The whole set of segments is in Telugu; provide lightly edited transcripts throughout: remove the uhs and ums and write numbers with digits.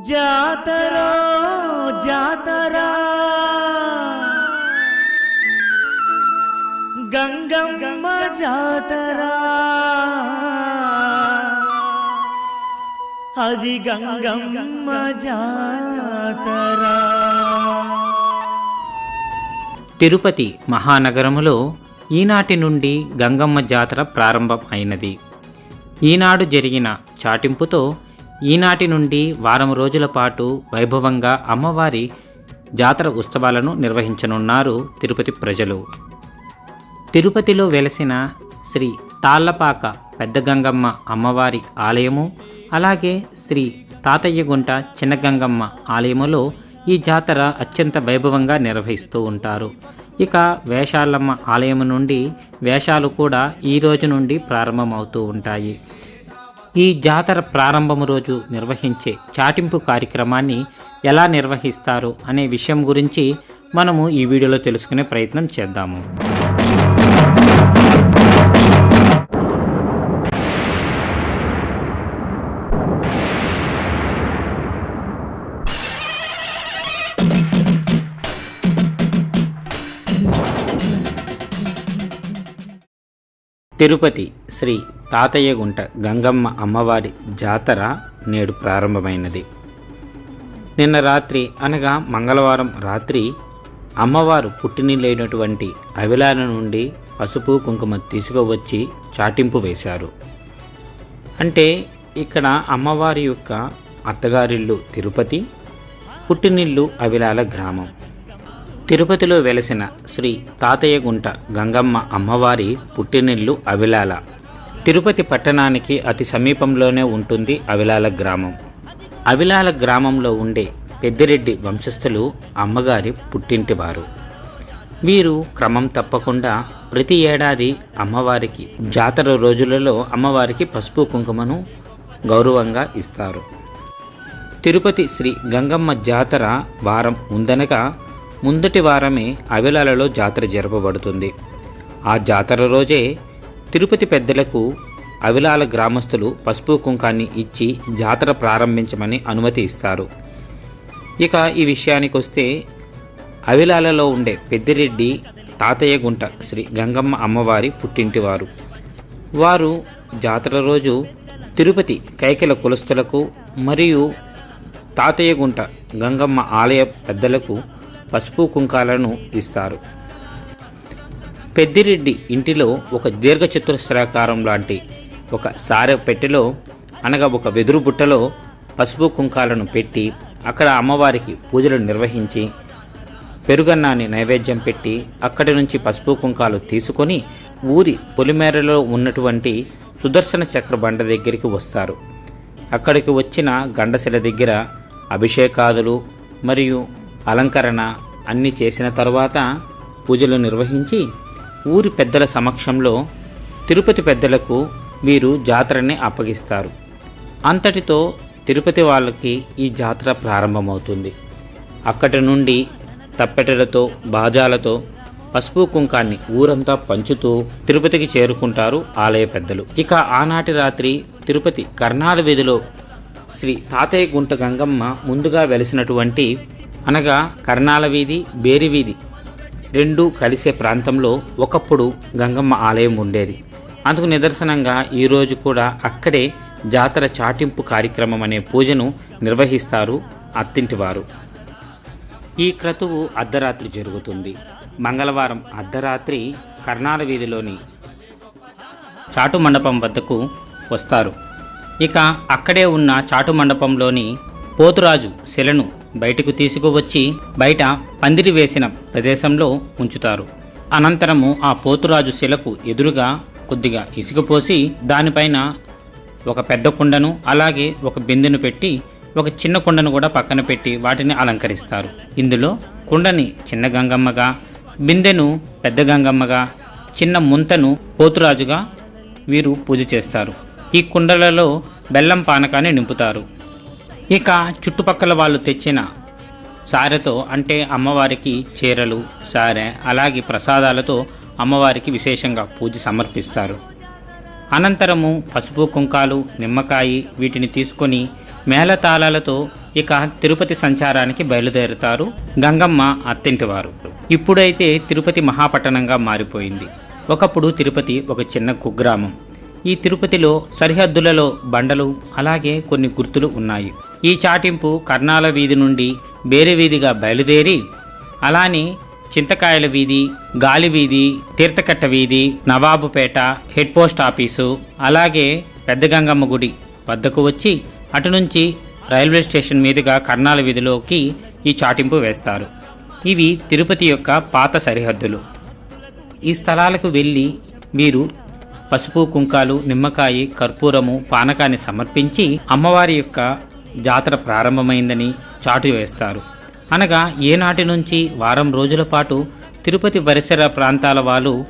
జాతరో జాతరా గంగమ్మ జాతరా అది గంగమ్మ జాతరా. తిరుపతి మహానగరములో ఈనాటి నుండి గంగమ్మ జాతర ప్రారంభం అయినది. ఈనాడు జరిగిన చాటింపుతో ఈనాటి నుండి వారం రోజుల పాటు వైభవంగా అమ్మవారి జాతర ఉత్సవాలను నిర్వహించనున్నారు తిరుపతి ప్రజలు. తిరుపతిలో వెలసిన శ్రీ తాళ్లపాక పెద్ద గంగమ్మ అమ్మవారి ఆలయము, అలాగే శ్రీ తాతయ్యగుంట చిన్న గంగమ్మ ఆలయములో ఈ జాతర అత్యంత వైభవంగా నిర్వహిస్తూ ఉంటారు. ఇక వేషాలమ్మ ఆలయం నుండి వేషాలు కూడా ఈ రోజు నుండి ప్రారంభమవుతూ ఉంటాయి. ఈ జాతర ప్రారంభము రోజు నిర్వహించే చాటింపు కార్యక్రమాన్ని ఎలా నిర్వహిస్తారు అనే విషయం గురించి మనము ఈ వీడియోలో తెలుసుకునే ప్రయత్నం చేద్దాము. తిరుపతి శ్రీ తాతయ్యగుంట గంగమ్మ అమ్మవారి జాతర నేడు ప్రారంభమైనది. నిన్న రాత్రి అనగా మంగళవారం రాత్రి అమ్మవారు పుట్టినిల్లైనటువంటి అవిలాల నుండి పసుపు కుంకుమ తీసుకువచ్చి చాటింపు వేశారు. అంటే ఇక్కడ అమ్మవారి యొక్క అత్తగారిల్లు తిరుపతి, పుట్టినిల్లు అవిలాల గ్రామం. తిరుపతిలో వెలసిన శ్రీ తాతయ్యగుంట గంగమ్మ అమ్మవారి పుట్టినిల్లు అవిలాల. తిరుపతి పట్టణానికి అతి సమీపంలోనే ఉంటుంది అవిలాల గ్రామం. అవిలాల గ్రామంలో ఉండే పెద్దిరెడ్డి వంశస్థులు అమ్మగారి పుట్టింటివారు. వీరు క్రమం తప్పకుండా ప్రతి ఏడాది అమ్మవారికి జాతర రోజులలో అమ్మవారికి పసుపు కుంకుమను గౌరవంగా ఇస్తారు. తిరుపతి శ్రీ గంగమ్మ జాతర వారం ఉందనగా ముందటి వారమే అవిలాలలో జాతర జరపబడుతుంది. ఆ జాతర రోజే తిరుపతి పెద్దలకు అవిలాల గ్రామస్తులు పసుపు కుంకాన్ని ఇచ్చి జాతర ప్రారంభించమని అనుమతి ఇస్తారు. ఇక ఈ విషయానికి వస్తే అవిలాలలో ఉండే పెద్దిరెడ్డి తాతయ్యగుంట శ్రీ గంగమ్మ అమ్మవారి పుట్టింటివారు. వారు జాతర రోజు తిరుపతి కైకెల కులస్తులకు మరియు తాతయ్యగుంట గంగమ్మ ఆలయ పెద్దలకు పసుపు కుంకాలను ఇస్తారు. పెద్దిరెడ్డి ఇంటిలో ఒక దీర్ఘచతురస్రాకారం లాంటి ఒక సారె పెట్టెలో అనగా ఒక వెదురు బుట్టలో పసుపు కుంకాలను పెట్టి అక్కడ అమ్మవారికి పూజలు నిర్వహించి పెరుగన్నాన్ని నైవేద్యం పెట్టి అక్కడి నుంచి పసుపు కుంకాలు తీసుకొని ఊరి పొలిమేరలో ఉన్నటువంటి సుదర్శన చక్ర బండ దగ్గరికి వస్తారు. అక్కడికి వచ్చిన గండశిల దగ్గర అభిషేకాదులు మరియు అలంకరణ అన్నీ చేసిన తర్వాత పూజలు నిర్వహించి ఊరి పెద్దల సమక్షంలో తిరుపతి పెద్దలకు వీరు జాతరని అప్పగిస్తారు. అంతటితో తిరుపతి వాళ్ళకి ఈ జాతర ప్రారంభమవుతుంది. అక్కడి నుండి తప్పెటలతో బాజాలతో పసుపు కుంకాన్ని ఊరంతా పంచుతూ తిరుపతికి చేరుకుంటారు ఆలయ పెద్దలు. ఇక ఆనాటి రాత్రి తిరుపతి కర్ణాల వీధిలో శ్రీ తాతయ్యగుంట గంగమ్మ ముందుగా వెలిసినటువంటి అనగా కర్ణాల వీధి, బేరి వీధి రెండూ కలిసే ప్రాంతంలో ఒకప్పుడు గంగమ్మ ఆలయం ఉండేది. అందుకు నిదర్శనంగా ఈరోజు కూడా అక్కడే జాతర చాటింపు కార్యక్రమం అనే పూజను నిర్వహిస్తారు అత్తింటివారు. ఈ క్రతువు అర్ధరాత్రి జరుగుతుంది. మంగళవారం అర్ధరాత్రి కర్ణాల వీధిలోని చాటు మండపం వద్దకు వస్తారు. ఇక అక్కడే ఉన్న చాటు మండపంలోని పోతురాజు శిలను బయటకు తీసుకువచ్చి బయట పందిరి వేసిన ప్రదేశంలో ఉంచుతారు. అనంతరము ఆ పోతురాజు శిలకు ఎదురుగా కొద్దిగా ఇసుక పోసి దానిపైన ఒక పెద్ద కుండను అలాగే ఒక బిందెను పెట్టి ఒక చిన్న కుండను కూడా పక్కన పెట్టి వాటిని అలంకరిస్తారు. ఇందులో కుండని చిన్న గంగమ్మగా, బిందెను పెద్ద గంగమ్మగా, చిన్న ముంతను పోతురాజుగా వీరు పూజ చేస్తారు. ఈ కుండలలో బెల్లం పానకాన్ని నింపుతారు. ఇక చుట్టుపక్కల వాళ్ళు తెచ్చిన సారెతో అంటే అమ్మవారికి చీరలు, సారె అలాగే ప్రసాదాలతో అమ్మవారికి విశేషంగా పూజ సమర్పిస్తారు. అనంతరము పసుపు కుంకాలు, నిమ్మకాయ వీటిని తీసుకొని మేళతాళాలతో ఇక తిరుపతి సంచారానికి బయలుదేరుతారు గంగమ్మ అత్తింటివారు. ఇప్పుడైతే తిరుపతి మహాపట్టణంగా మారిపోయింది. ఒకప్పుడు తిరుపతి ఒక చిన్న కుగ్రామం. ఈ తిరుపతిలో సరిహద్దులలో బండలు అలాగే కొన్ని గుర్తులు ఉన్నాయి. ఈ చాటింపు కర్ణాల వీధి నుండి బేరే వీధిగా బయలుదేరి అలానే చింతకాయల వీధి, గాలి వీధి, తీర్థకట్ట వీధి, నవాబుపేట, హెడ్ పోస్ట్ ఆఫీసు అలాగే పెద్ద గంగమ్మ గుడి వద్దకు వచ్చి అటు నుంచి రైల్వే స్టేషన్ మీదుగా కర్ణాల వీధిలోకి ఈ చాటింపు వేస్తారు. ఇవి తిరుపతి యొక్క పాత సరిహద్దులు. ఈ స్థలాలకు వెళ్ళి మీరు పసుపు కుంకాలు, నిమ్మకాయ, కర్పూరము, పానకాన్ని సమర్పించి అమ్మవారి యొక్క జాతర ప్రారంభమైందని చాటు వేస్తారు. అనగా ఏనాటి నుంచి వారం రోజుల పాటు తిరుపతి పరిసర ప్రాంతాల వాళ్ళు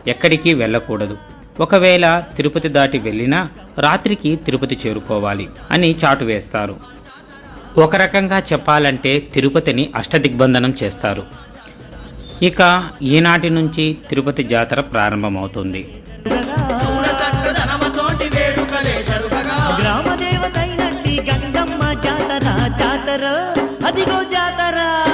ఎక్కడికి వెళ్ళకూడదు. ఒకవేళ తిరుపతి దాటి వెళ్ళినా రాత్రికి తిరుపతి చేరుకోవాలి అని చాటు వేస్తారు. ఒక రకంగా చెప్పాలంటే తిరుపతిని అష్టదిగ్బంధనం చేస్తారు. ఇక ఈనాటి నుంచి తిరుపతి జాతర ప్రారంభమవుతుంది. గ్రామ దేవతైనట్టి గంగమ్మ జాతర, జాతర అదిగో జాతర.